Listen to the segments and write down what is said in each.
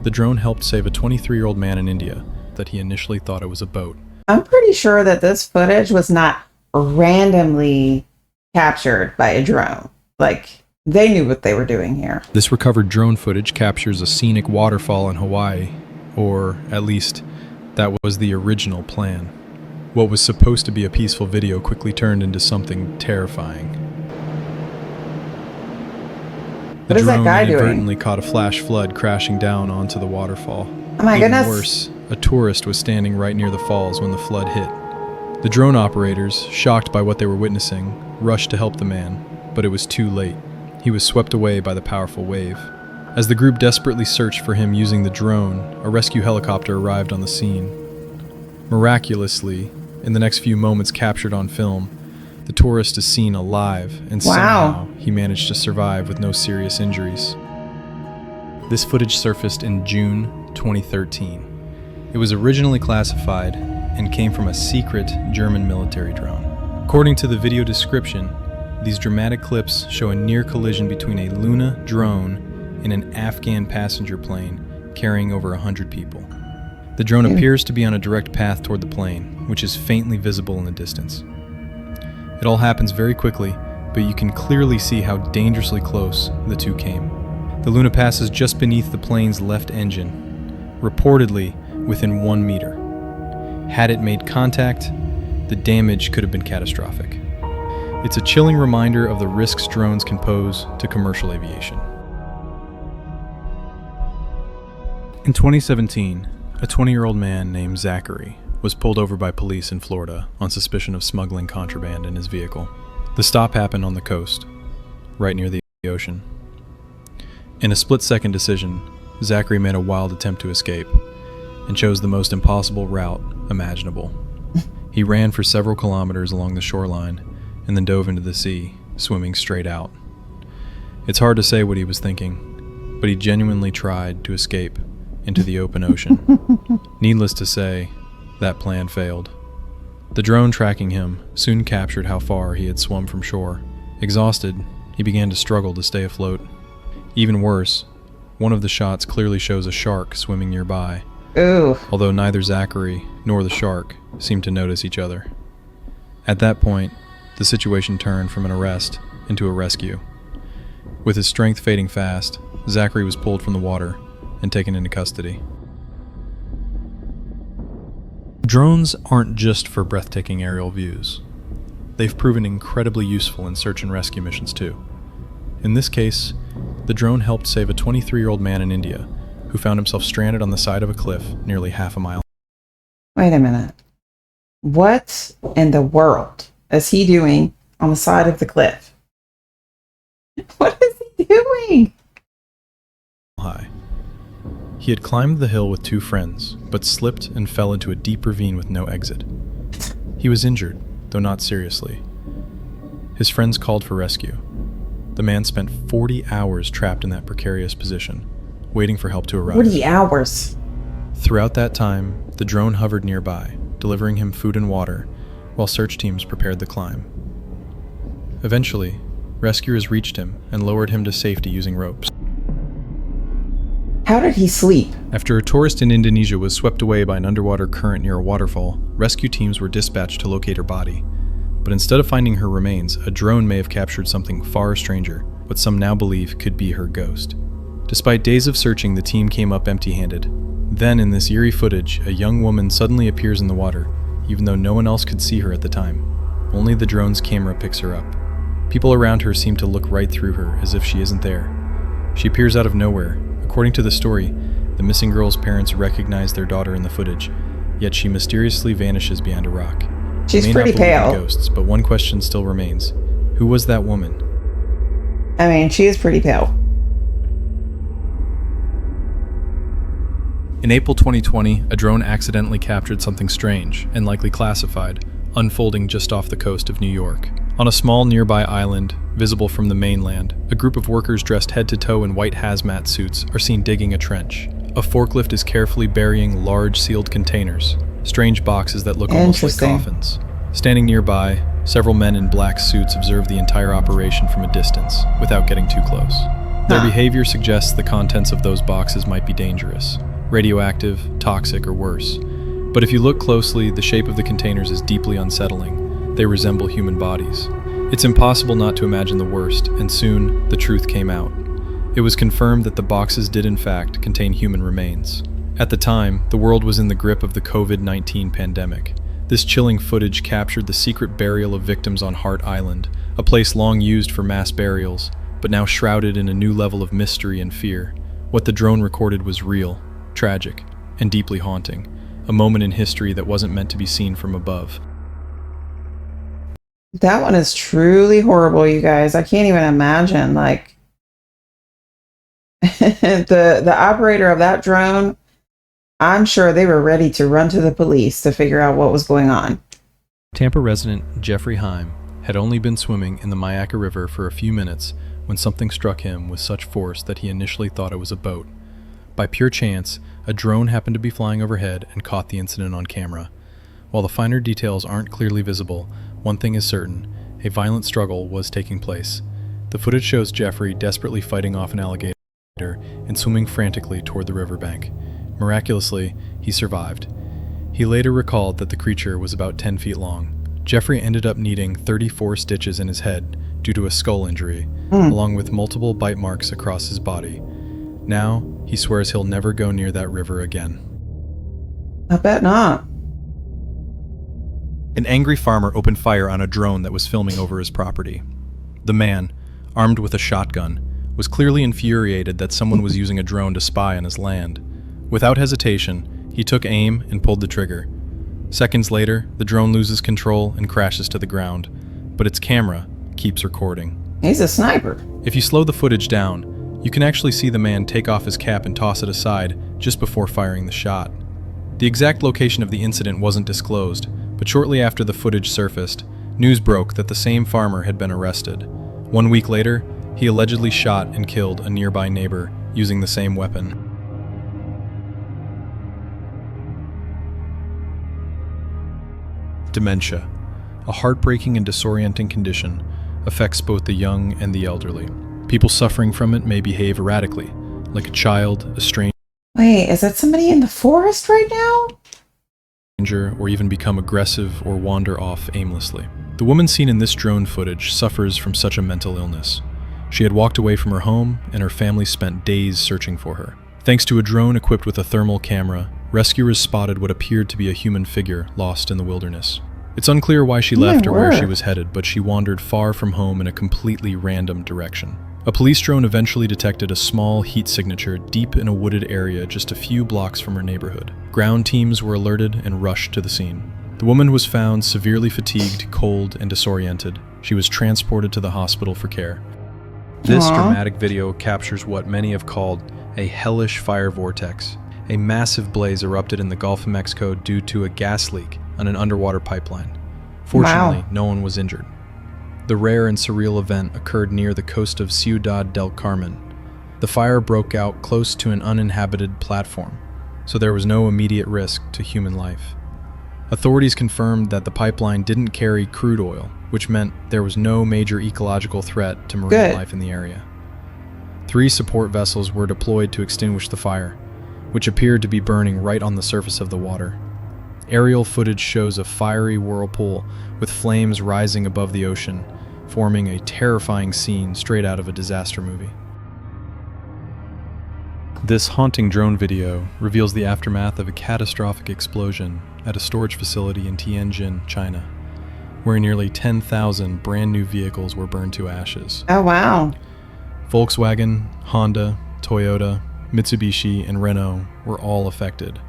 The drone helped save a 23-year-old man in India that he initially thought it was a boat. I'm pretty sure that this footage was not randomly captured by a drone. Like, they knew what they were doing here. This recovered drone footage captures a scenic waterfall in Hawaii, or at least that was the original plan. What was supposed to be a peaceful video quickly turned into something terrifying. The What is that drone guy doing? inadvertently caught a flash flood crashing down onto the waterfall. Oh my Even goodness. worse, a tourist was standing right near the falls when the flood hit. The drone operators, shocked by what they were witnessing, rushed to help the man, but it was too late. He was swept away by the powerful wave. As the group desperately searched for him using the drone, a rescue helicopter arrived on the scene. Miraculously, in the next few moments captured on film, the tourist is seen alive, and somehow he managed to survive with no serious injuries. This footage surfaced in June 2013. It was originally classified and came from a secret German military drone. According to the video description, these dramatic clips show a near collision between a Luna drone and an Afghan passenger plane carrying over 100 people. The drone appears to be on a direct path toward the plane, which is faintly visible in the distance. It all happens very quickly, but you can clearly see how dangerously close the two came. The Luna passes just beneath the plane's left engine, reportedly within 1 meter. Had it made contact, the damage could have been catastrophic. It's a chilling reminder of the risks drones can pose to commercial aviation. In 2017, a 20-year-old man named Zachary was pulled over by police in Florida on suspicion of smuggling contraband in his vehicle. The stop happened on the coast, right near the ocean. In a split-second decision, Zachary made a wild attempt to escape and chose the most impossible route imaginable. He ran for several kilometers along the shoreline and then dove into the sea, swimming straight out. It's hard to say what he was thinking, but he genuinely tried to escape into the open ocean. Needless to say, that plan failed. The drone tracking him soon captured how far he had swum from shore. Exhausted, he began to struggle to stay afloat. Even worse, one of the shots clearly shows a shark swimming nearby, although neither Zachary nor the shark seemed to notice each other. At that point, the situation turned from an arrest into a rescue. With his strength fading fast, Zachary was pulled from the water and taken into custody. Drones aren't just for breathtaking aerial views. They've proven incredibly useful in search and rescue missions too. In this case, the drone helped save a 23-year-old man in India who found himself stranded on the side of a cliff nearly half a mile. Wait a minute. What in the world is he doing on the side of the cliff? What is he doing? High. He had climbed the hill with two friends, but slipped and fell into a deep ravine with no exit. He was injured, though not seriously. His friends called for rescue. The man spent 40 hours trapped in that precarious position, waiting for help to arrive. 40 hours. Throughout that time, the drone hovered nearby, delivering him food and water, while search teams prepared the climb. Eventually, rescuers reached him and lowered him to safety using ropes. How did he sleep? After a tourist in Indonesia was swept away by an underwater current near a waterfall, rescue teams were dispatched to locate her body. But instead of finding her remains, a drone may have captured something far stranger, what some now believe could be her ghost. Despite days of searching, the team came up empty-handed. Then, in this eerie footage, a young woman suddenly appears in the water, even though no one else could see her at the time. Only the drone's camera picks her up. People around her seem to look right through her, as if she isn't there. She appears out of nowhere. According to the story, the missing girl's parents recognize their daughter in the footage, yet she mysteriously vanishes behind a rock. She's They may pretty not believe in pale. ghosts, but one question still remains. Who was that woman? I mean, she is pretty pale. In April 2020, a drone accidentally captured something strange, and likely classified, unfolding just off the coast of New York. On a small nearby island, visible from the mainland, a group of workers dressed head to toe in white hazmat suits are seen digging a trench. A forklift is carefully burying large sealed containers, strange boxes that look almost like Interesting. coffins. Standing nearby, several men in black suits observe the entire operation from a distance, without getting too close. Their behavior suggests the contents of those boxes might be dangerous, radioactive, toxic, or worse. But if you look closely, the shape of the containers is deeply unsettling. They resemble human bodies. It's impossible not to imagine the worst, and soon, the truth came out. It was confirmed that the boxes did in fact contain human remains. At the time, the world was in the grip of the COVID-19 pandemic. This chilling footage captured the secret burial of victims on Hart Island, a place long used for mass burials, but now shrouded in a new level of mystery and fear. What the drone recorded was real, tragic, and deeply haunting, a moment in history that wasn't meant to be seen from above. That one is truly horrible, you guys. I can't even imagine, like, the operator of that drone, I'm sure they were ready to run to the police to figure out what was going on. Tampa resident Jeffrey Heim had only been swimming in the Myakka River for a few minutes when something struck him with such force that he initially thought it was a boat. By pure chance, a drone happened to be flying overhead and caught the incident on camera. While the finer details aren't clearly visible, one thing is certain: a violent struggle was taking place. The footage shows Jeffrey desperately fighting off an alligator and swimming frantically toward the riverbank. Miraculously, he survived. He later recalled that the creature was about 10 feet long. Jeffrey ended up needing 34 stitches in his head due to a skull injury, along with multiple bite marks across his body. Now, he swears he'll never go near that river again. I bet not. An angry farmer opened fire on a drone that was filming over his property. The man, armed with a shotgun, was clearly infuriated that someone was using a drone to spy on his land. Without hesitation, he took aim and pulled the trigger. Seconds later, the drone loses control and crashes to the ground, but its camera keeps recording. He's a sniper. If you slow the footage down, you can actually see the man take off his cap and toss it aside just before firing the shot. The exact location of the incident wasn't disclosed, but shortly after the footage surfaced, news broke that the same farmer had been arrested. 1 week later, he allegedly shot and killed a nearby neighbor using the same weapon. Dementia, a heartbreaking and disorienting condition, affects both the young and the elderly. People suffering from it may behave erratically, like a child, a stranger, Wait, is that somebody in the forest right now? or even become aggressive or wander off aimlessly. The woman seen in this drone footage suffers from such a mental illness. She had walked away from her home, and her family spent days searching for her. Thanks to a drone equipped with a thermal camera, rescuers spotted what appeared to be a human figure lost in the wilderness. It's unclear why she left or where she was headed, but she wandered far from home in a completely random direction. A police drone eventually detected a small heat signature deep in a wooded area just a few blocks from her neighborhood. Ground teams were alerted and rushed to the scene. The woman was found severely fatigued, cold, and disoriented. She was transported to the hospital for care. This dramatic video captures what many have called a hellish fire vortex. A massive blaze erupted in the Gulf of Mexico due to a gas leak on an underwater pipeline. Fortunately, no one was injured. The rare and surreal event occurred near the coast of Ciudad del Carmen. The fire broke out close to an uninhabited platform, so there was no immediate risk to human life. Authorities confirmed that the pipeline didn't carry crude oil, which meant there was no major ecological threat to marine life in the area. 3 support vessels were deployed to extinguish the fire, which appeared to be burning right on the surface of the water. Aerial footage shows a fiery whirlpool with flames rising above the ocean, forming a terrifying scene straight out of a disaster movie. This haunting drone video reveals the aftermath of a catastrophic explosion at a storage facility in Tianjin, China, where nearly 10,000 brand new vehicles were burned to ashes. Oh, wow. Volkswagen, Honda, Toyota, Mitsubishi, and Renault were all affected,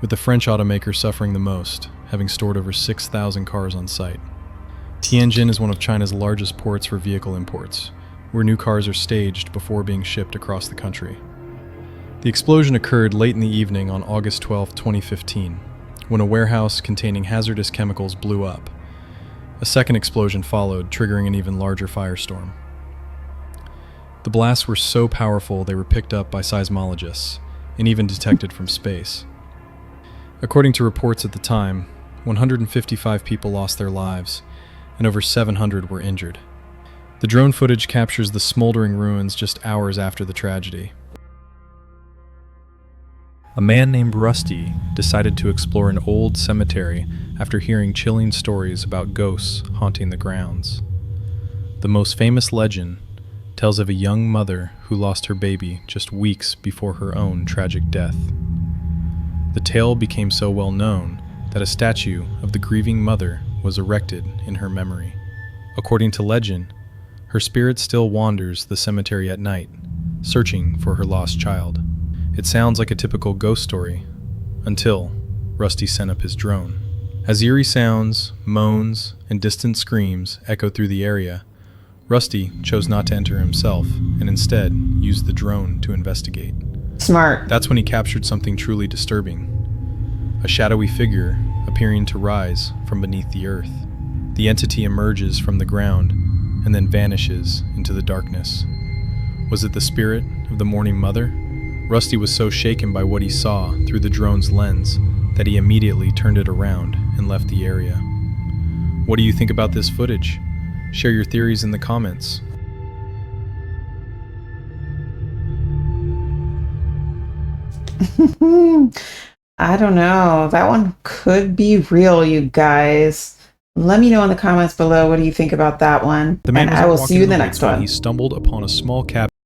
with the French automaker suffering the most, having stored over 6,000 cars on site. Tianjin is one of China's largest ports for vehicle imports, where new cars are staged before being shipped across the country. The explosion occurred late in the evening on August 12, 2015, when a warehouse containing hazardous chemicals blew up. A second explosion followed, triggering an even larger firestorm. The blasts were so powerful they were picked up by seismologists, and even detected from space. According to reports at the time, 155 people lost their lives, and over 700 were injured. The drone footage captures the smoldering ruins just hours after the tragedy. A man named Rusty decided to explore an old cemetery after hearing chilling stories about ghosts haunting the grounds. The most famous legend tells of a young mother who lost her baby just weeks before her own tragic death. The tale became so well known that a statue of the grieving mother was erected in her memory. According to legend, her spirit still wanders the cemetery at night, searching for her lost child. It sounds like a typical ghost story, until Rusty sent up his drone. As eerie sounds, moans, and distant screams echoed through the area, Rusty chose not to enter himself and instead used the drone to investigate. Smart. That's when he captured something truly disturbing. A shadowy figure appearing to rise from beneath the earth. The entity emerges from the ground and then vanishes into the darkness. Was it the spirit of the mourning mother? Rusty was so shaken by what he saw through the drone's lens that he immediately turned it around and left the area. What do you think about this footage? Share your theories in the comments. I don't know. That one could be real, you guys. Let me know in the comments below what do you think about that one. The man And was I will walking see you in the woods next when one. he stumbled upon a small cabin